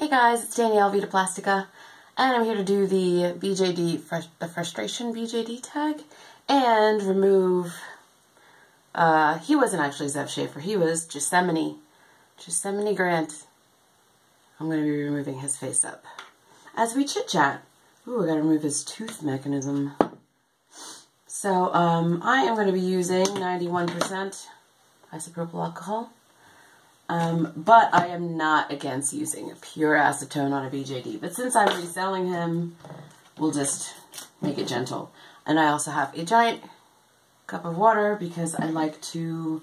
Hey guys, it's Danielle Vita Plastica, and I'm here to do the the Frustration BJD tag, and remove, he wasn't actually Zev Schaefer, he was Yosemite Grant. I'm going to be removing his face up. As we chit-chat, ooh, I gotta remove his tooth mechanism. So, I am going to be using 91% isopropyl alcohol. But I am not against using pure acetone on a BJD. But since I'm reselling him, we'll just make it gentle. And I also have a giant cup of water because I like to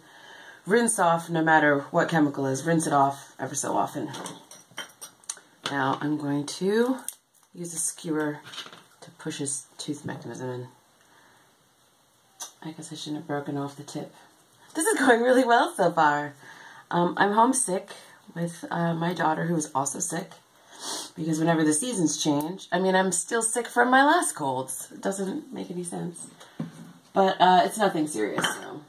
rinse off, no matter what chemical is, rinse it off ever so often. Now I'm going to use a skewer to push his tooth mechanism in. I guess I shouldn't have broken off the tip. This is going really well so far. I'm homesick with my daughter, who is also sick, because whenever the seasons change, I mean, I'm still sick from my last colds. It doesn't make any sense. But it's nothing serious, so.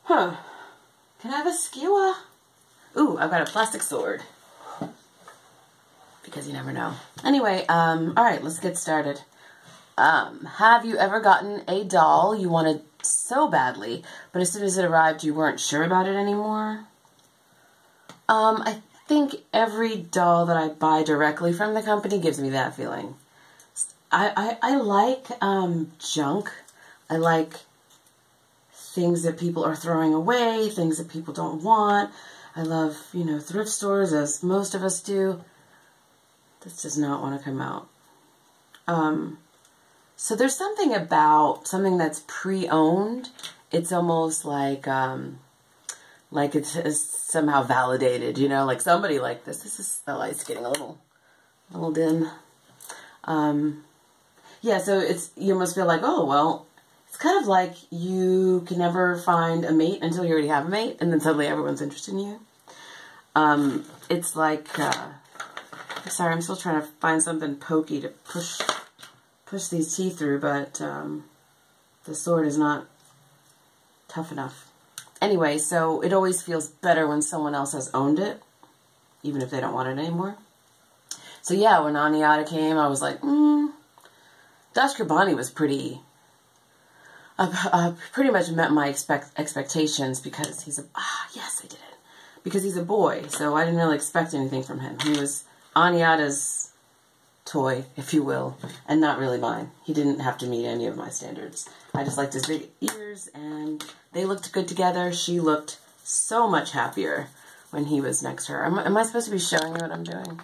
Huh. Can I have a skewer? Ooh, I've got a plastic sword. Because you never know. Anyway, alright, let's get started. Have you ever gotten a doll you wanted so badly, but as soon as it arrived, you weren't sure about it anymore? I think every doll that I buy directly from the company gives me that feeling. I like junk. I like things that people are throwing away, things that people don't want. I love, you know, thrift stores, as most of us do. This does not want to come out. So there's something about something that's pre-owned. It's almost like it's somehow validated, you know, like somebody like this. The light's getting a little dim. Yeah, so you almost feel like, oh, well, it's kind of like you can never find a mate until you already have a mate, and then suddenly everyone's interested in you. It's like, sorry, I'm still trying to find something pokey to push these teeth through, but the sword is not tough enough. Anyway, so it always feels better when someone else has owned it, even if they don't want it anymore. So yeah, when Aniata came, I was like, Dash Kurbani was pretty much met my expectations, because he's yes, I did it. Because he's a boy, so I didn't really expect anything from him. He was Aniata's toy, if you will, and not really mine. He didn't have to meet any of my standards. I just liked his big ears, and they looked good together. She looked so much happier when he was next to her. Am I supposed to be showing you what I'm doing?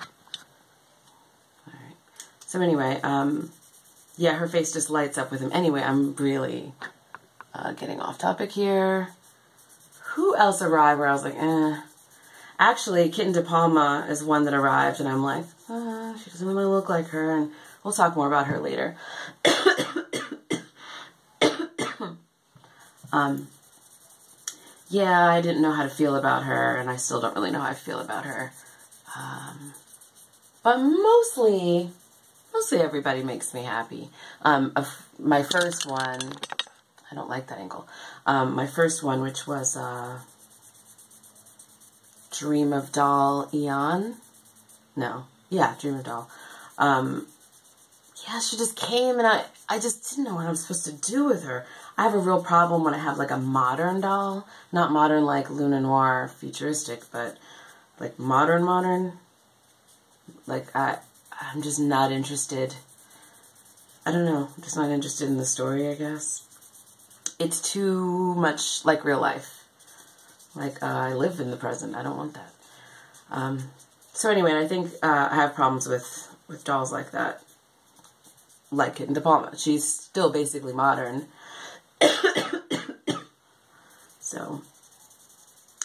Alright. So anyway, yeah, her face just lights up with him. Anyway, I'm really getting off topic here. Who else arrived where I was like, eh. Actually, Kitten De Palma is one that arrived, and I'm like, she doesn't really look like her, and we'll talk more about her later. Yeah, I didn't know how to feel about her, and I still don't really know how I feel about her. But mostly everybody makes me happy. My first one, I don't like that angle. My first one, which was, Dream of Doll Eon. No. Yeah, Dream of Doll. Yeah, she just came, and I just didn't know what I was supposed to do with her. I have a real problem when I have like a modern doll. Not modern like Luna Noir futuristic, but like modern. Like I'm just not interested. I don't know. I'm just not interested in the story, I guess. It's too much like real life. Like, I live in the present. I don't want that. So anyway, I think I have problems with dolls like that. Like Kitten De Palma. She's still basically modern. So,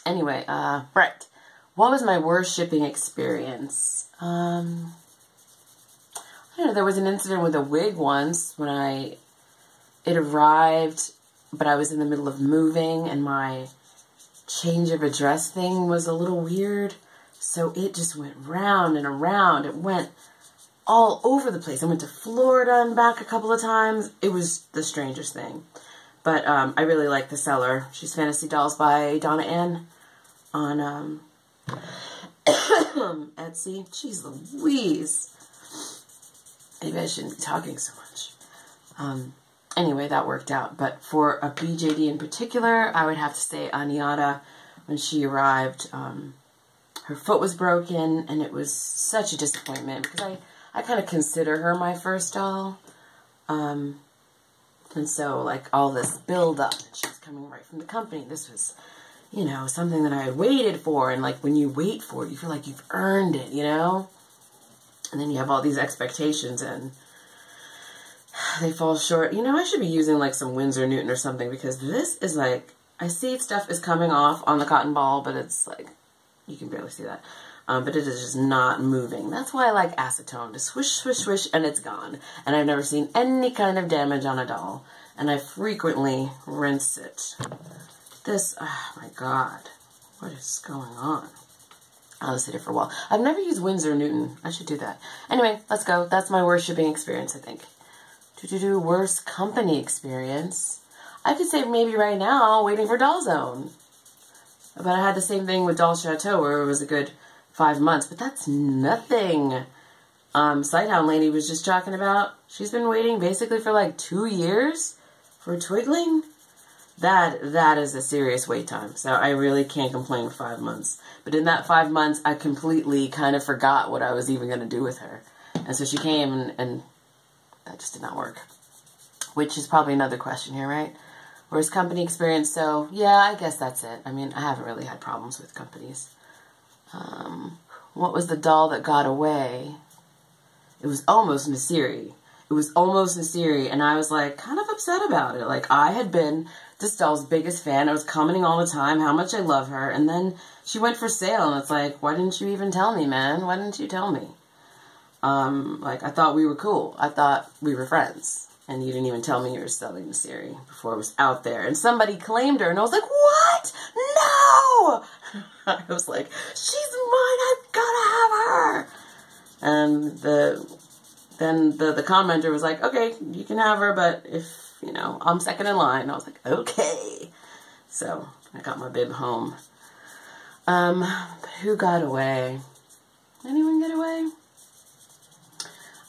anyway, right. What was my worst shipping experience? I don't know, there was an incident with a wig once when it arrived, but I was in the middle of moving, and my change of address thing was a little weird, so it just went round and around. It went all over the place. I went to Florida and back a couple of times. It was the strangest thing. But I really like the seller. She's Fantasy Dolls by Donna Ann on Etsy. Jeez Louise. Maybe I shouldn't be talking so much. Anyway, that worked out. But for a BJD in particular, I would have to say Aniata, when she arrived, her foot was broken, and it was such a disappointment because I kind of consider her my first doll. And so, like, all this build-up, and she was coming right from the company. This was, you know, something that I had waited for, and, like, when you wait for it, you feel like you've earned it, you know? And then you have all these expectations, and they fall short. You know, I should be using, like, some Winsor Newton or something, because this is, like, I see stuff is coming off on the cotton ball, but it's, like, you can barely see that. But it is just not moving. That's why I like acetone. Just swish, swish, swish, and it's gone. And I've never seen any kind of damage on a doll. And I frequently rinse it. This, oh my God. What is going on? I'll sit here for a while. I've never used Winsor Newton. I should do that. Anyway, let's go. That's my worst shipping experience, I think. Worst company experience. I could say maybe right now, waiting for Doll Zone. But I had the same thing with Doll Chateau, where it was a good 5 months, but that's nothing. Sighthound lady was just talking about, she's been waiting basically for like 2 years for twiggling. That is a serious wait time. So I really can't complain with 5 months. But in that 5 months, I completely kind of forgot what I was even going to do with her. And so she came and that just did not work. Which is probably another question here, right? Worst company experience. So yeah, I guess that's it. I mean, I haven't really had problems with companies. What was the doll that got away? It was almost Nasiri. It was almost Nasiri, and I was like kind of upset about it. Like, I had been this doll's biggest fan. I was commenting all the time how much I love her, and then she went for sale, and it's like, why didn't you even tell me, man? Why didn't you tell me? Like, I thought we were cool. I thought we were friends. And you didn't even tell me you were selling Nasiri before it was out there. And somebody claimed her, and I was like, what? No! I was like, she's mine, I've gotta have her! And then the commenter was like, okay, you can have her, but if, you know, I'm second in line. I was like, okay. So, I got my bib home. Who got away? Anyone get away?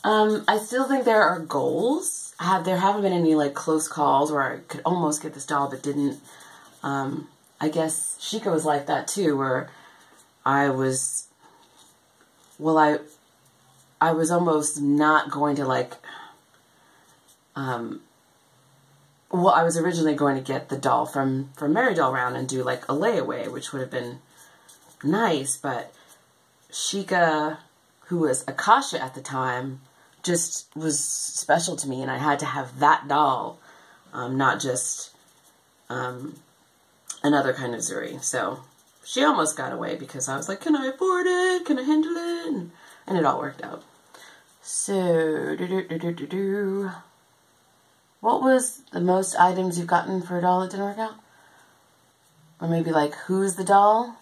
I still think there are goals. There haven't been any, like, close calls where I could almost get this doll but didn't. I guess Sheikah was like that, too, where I was, well, I was almost not going to, like, well, I was originally going to get the doll from Merry Doll Round and do, like, a layaway, which would have been nice, but Sheikah, who was Akasha at the time, just was special to me, and I had to have that doll, not just another kind of Zuri. So she almost got away because I was like, can I afford it? Can I handle it? And it all worked out. So, what was the most items you've gotten for a doll that didn't work out? Or maybe like, who's the doll?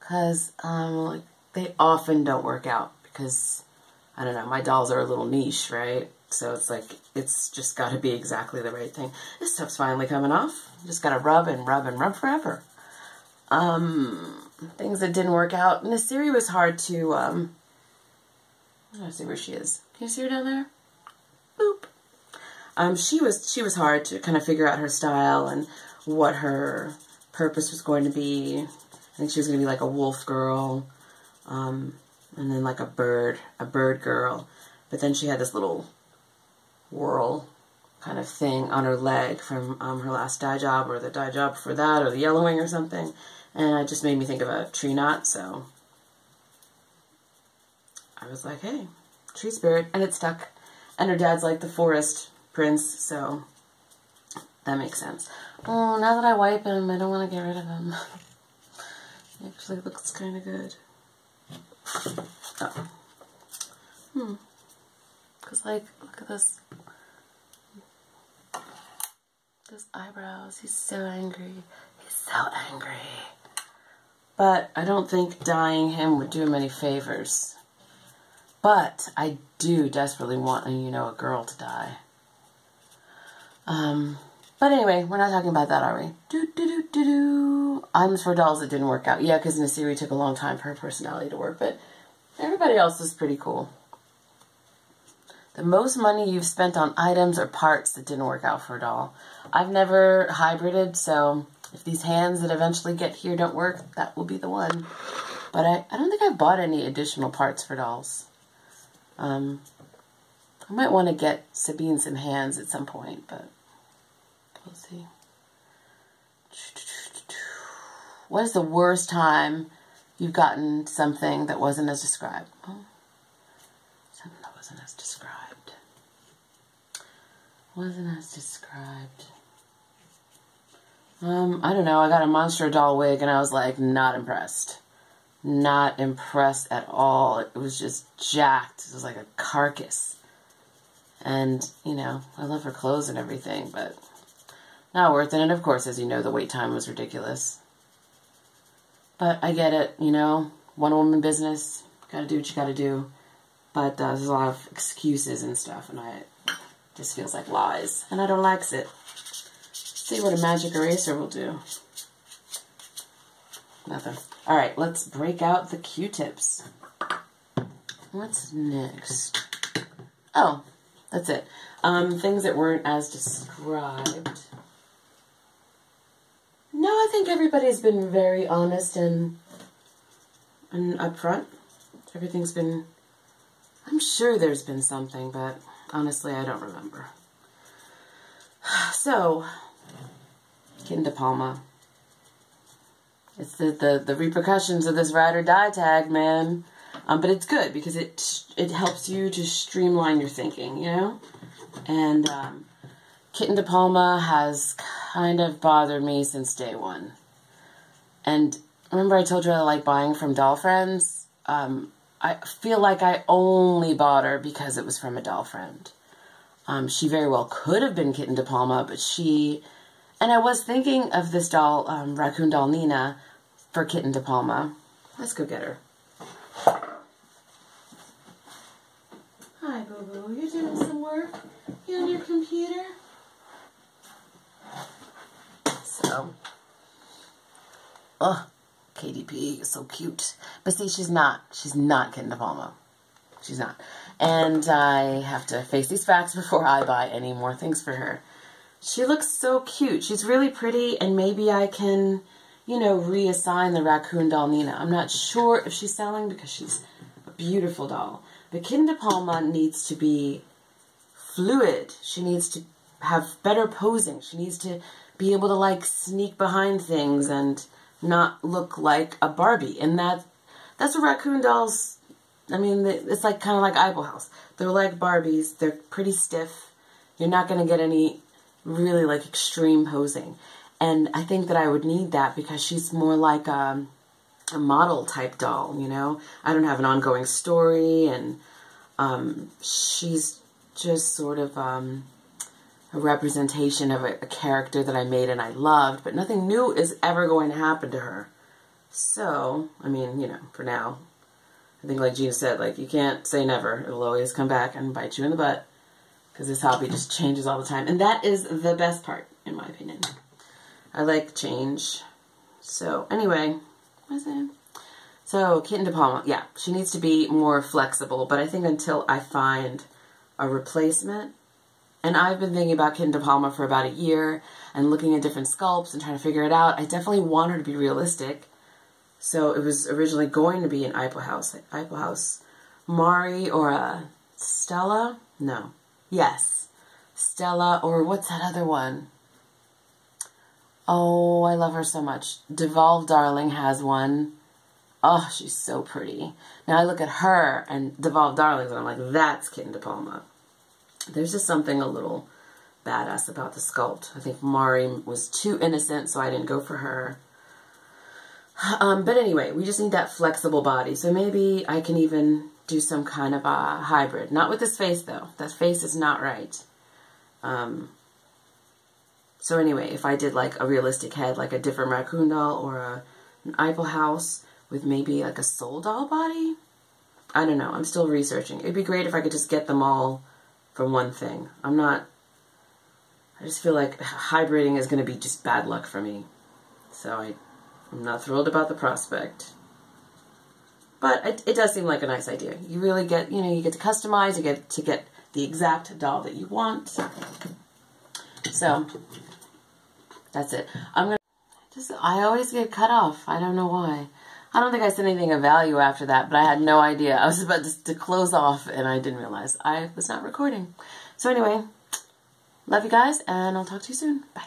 Because like, they often don't work out. Because, I don't know, my dolls are a little niche, right? So it's like, it's just got to be exactly the right thing. This stuff's finally coming off. Just got to rub and rub and rub forever. Things that didn't work out. Nasiri was hard to, let's see where she is. Can you see her down there? Boop. She was hard to kind of figure out her style and what her purpose was going to be. I think she was going to be like a wolf girl. And then like a bird girl. But then she had this little whirl kind of thing on her leg from her last dye job, or the dye job for that, or the yellowing or something. And it just made me think of a tree knot, so I was like, hey, tree spirit, and it stuck. And her dad's like the forest prince, so that makes sense. Oh, now that I wipe him, I don't want to get rid of him. He actually looks kind of good. Oh. Because, like, look at this. Those eyebrows. He's so angry. He's so angry. But I don't think dyeing him would do him any favors. But I do desperately want, you know, a girl to dye. But anyway, we're not talking about that, are we? items for dolls that didn't work out. Yeah, because Nasiri took a long time for her personality to work, but everybody else was pretty cool. The most money you've spent on items or parts that didn't work out for a doll. I've never hybrided, so if these hands that eventually get here don't work, that will be the one. But I don't think I bought any additional parts for dolls. I might want to get Sabine some hands at some point, but we'll see. What is the worst time you've gotten something that wasn't as described? Oh, something that wasn't as described. Wasn't as described. I don't know. I got a monster doll wig and I was like, not impressed. Not impressed at all. It was just jacked. It was like a carcass. And, you know, I love her clothes and everything, but not worth it. And of course, as you know, the wait time was ridiculous. But I get it, you know, one-woman business, gotta do what you gotta do. But there's a lot of excuses and stuff, and it just feels like lies. And I don't like it. See what a magic eraser will do. Nothing. Alright, let's break out the Q-tips. What's next? Oh, that's it. Things that weren't as described. No, I think everybody's been very honest and upfront. Everything's been... I'm sure there's been something, but honestly, I don't remember. So, Kitten de Palma. It's the repercussions of this ride or die tag, man. But it's good because it helps you to streamline your thinking, you know? And Kitten de Palma has kind of bothered me since day one. And remember I told you I like buying from doll friends? I feel like I only bought her because it was from a doll friend. She very well could have been Kitten de Palma, but she... And I was thinking of this doll, raccoon doll Nina, for Kitten de Palma. Let's go get her. Hi, boo-boo. You're doing some work? You on your computer? So, oh, KDP is so cute. But see, she's not Kitten de Palma. She's not. And I have to face these facts before I buy any more things for her. She looks so cute. She's really pretty, and maybe I can, you know, reassign the raccoon doll Nina. I'm not sure if she's selling because she's a beautiful doll. But Kitten de Palma needs to be fluid. She needs to have better posing. She needs to be able to, like, sneak behind things and not look like a Barbie. And that's what raccoon dolls, I mean, it's like kind of like Eyeball House. They're like Barbies. They're pretty stiff. You're not going to get any really, like, extreme posing. And I think that I would need that because she's more like a model type doll, you know? I don't have an ongoing story, and she's just sort of a representation of a character that I made and I loved, but nothing new is ever going to happen to her. So, I mean, you know, for now, I think like Gina said, like, you can't say never. It'll always come back and bite you in the butt because this hobby just changes all the time. And that is the best part, in my opinion. I like change. So, anyway, what was it? So, Kitten de Palma, yeah, she needs to be more flexible, but I think until I find a replacement, and I've been thinking about Kitten de Palma for about a year, and looking at different sculpts and trying to figure it out, I definitely want her to be realistic. So, it was originally going to be an Eyeball House, like Eyeball House Mari or a Stella? No. Yes. Stella, or what's that other one? Oh, I love her so much. Devolve Darling has one. Oh, she's so pretty. Now I look at her and Devolve Darlings and I'm like, that's Kitten de Palma. There's just something a little badass about the sculpt. I think Mari was too innocent, so I didn't go for her. But anyway, we just need that flexible body. So maybe I can even do some kind of a hybrid. Not with this face, though. That face is not right. So anyway, if I did like a realistic head, like a different raccoon doll or an Eyeball House with maybe like a soul doll body, I don't know. I'm still researching. It'd be great if I could just get them all from one thing. I just feel like hybriding is going to be just bad luck for me. So I'm not thrilled about the prospect. But it does seem like a nice idea. You really get, you know, you get to customize, you get to get the exact doll that you want. So, that's it. I always get cut off. I don't know why. I don't think I said anything of value after that, but I had no idea. I was about to close off, and I didn't realize I was not recording. So anyway, love you guys, and I'll talk to you soon. Bye.